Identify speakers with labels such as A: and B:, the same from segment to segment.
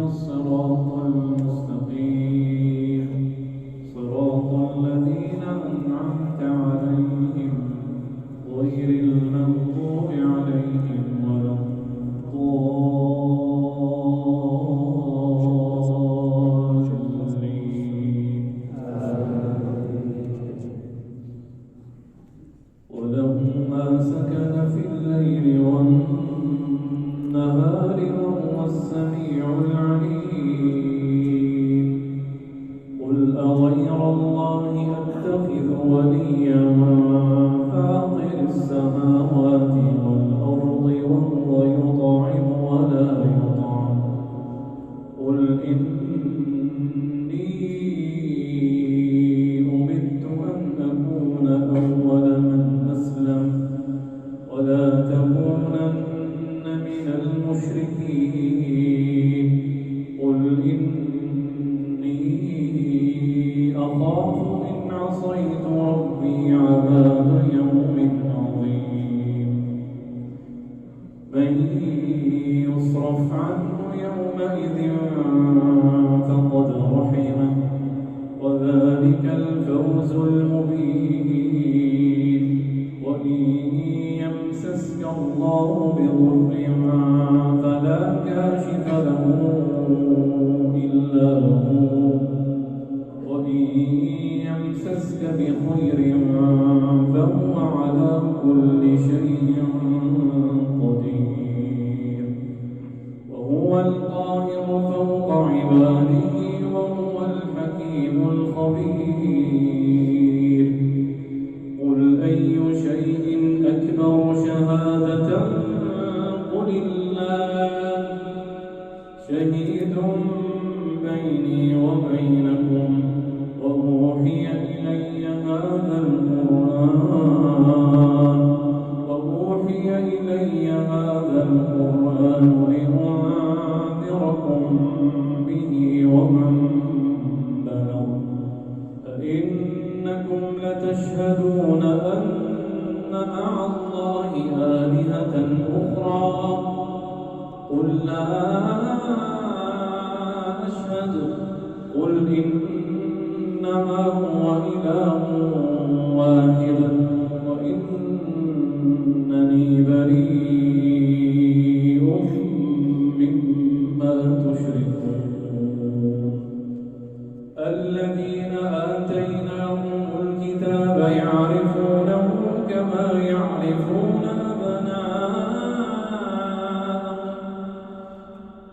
A: الصراط المستقيم صراط الذين أنعمت عليهم غير المغضوب عليهم ولا الضالين. وله ما سكن في الليل والنهار وهو السميع العليم. قل أغير الله أتخذ وليا فاطر السماوات والأرض وهو يطعم ولا يطعم قل إني أمرت أن أكون أول من أسلم ولا تكونن من المشركين. قل إني أخاف إن عصيت ربي عذاب يوم عظيم. من يصرف عنه يومئذ فقد رحمه وذلك الفوز المبين. وإن يمسسك الله بضر فلا كاشف له إلا هو وإن يمسسك بخير فهو على كل شيء قدير. وهو القاهر فوق عباده وهو الحكيم الخبير. قل أي شيء أكبر شهادة قل الله شهيد بيني وبينكم وأوحي إلي هذا القرآن لأنذركم به ومن بلغ أئنكم لتشهدون أن مع الله آلهة أخرى قل لا أشهد قل إنما هو إله واحد وإنني بريء مما تشركون. الذين آتيناهم الكتاب يعرفونه كما يعرفون أبناءهم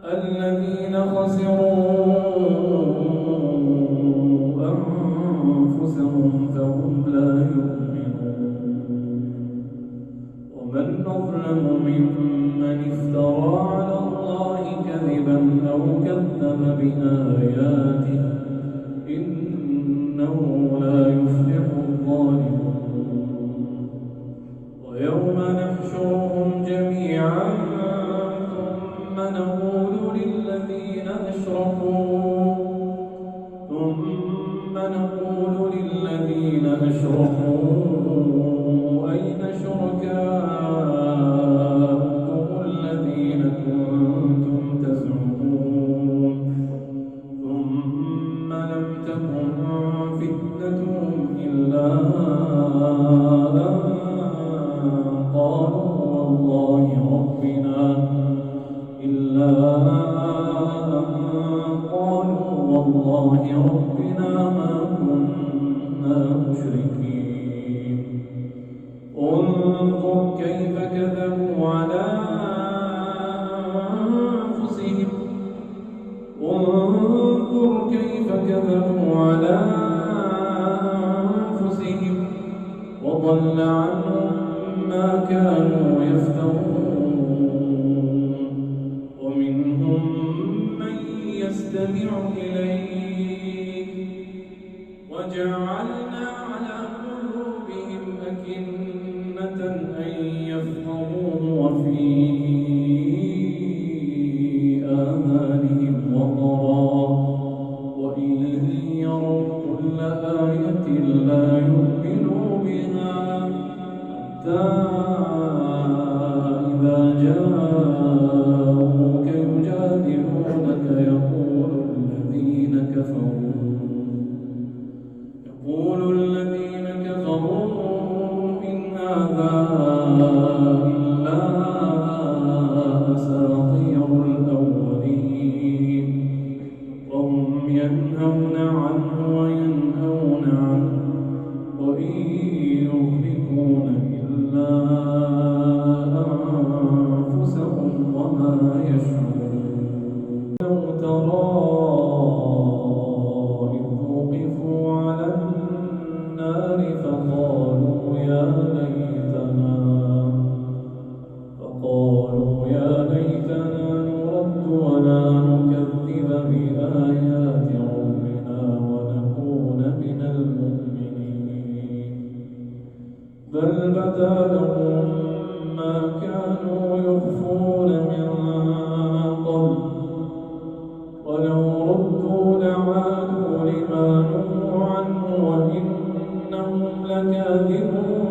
A: الذين خسروا أنفسهم فهم لا يؤمنون. ومن أظلم ممن افترى على الله كذبا أو كذب بآياته إنه لا يفلح الظالمون. ويوم نحشرهم جميعا ثم نقول للذين أشركوا أين شركاؤكم الذين كنتم تزعمون ثم لم تكن فتنتهم إلا أن قالوا والله ربنا ما كنا مشركين. انظر كيف كذبوا على أنفسهم وضل عنهم ما كانوا يفترون. ومنهم من يستمع إليك وجعلنا على قلوبهم أكنة أن يفقهوه وفي آذانهم وقرا وإن يروا كل آية لا يؤمنوا بها حتى إذا جاءوك يجادلونك ما يشعرون لو ترى إذ وقفوا على النار فقالوا يا ليتنا نرد ولا نكذب بآيات ربنا ونكون من المؤمنين بل بدا لهم ما كانوا يخفون من قبل ولو ردوا لعادوا لما نهوا عنه وإنهم لكاذبون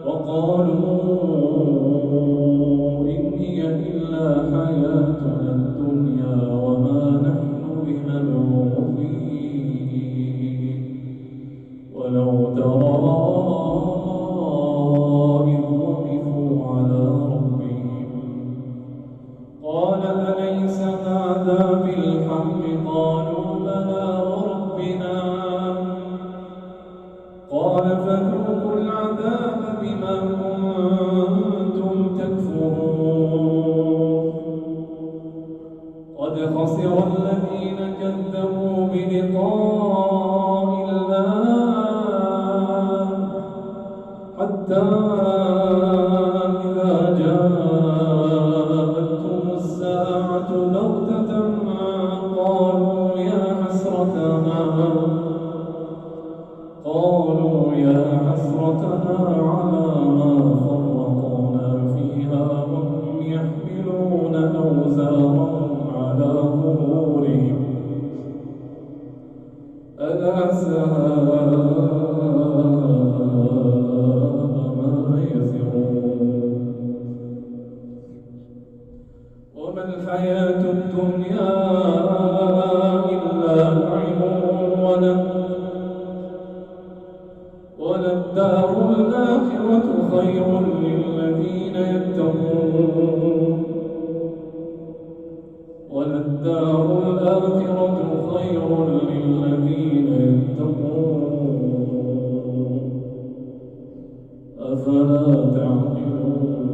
A: وقالوا إن هي إلا حياتنا الدنيا وما نحن بمبعوثين ولو ترى إذ وقفوا على ربهم قال أليس هذا بالحق قالوا بلى وربنا قال فذوقوا العذاب بما كنتم تكفرون قد خسر الذين كذبوا بلقاء الله حتى إذا جاءتهم الساعة بغتة قالوا يا حسرتنا على ما فرطنا فيها وهم يحملون أوزارهم على ظهورهم ألا ساء ما يزرون وما الحياة الدنيا إلا لعب وللدار الآخرة خير للذين يتقون أفلا تعقلون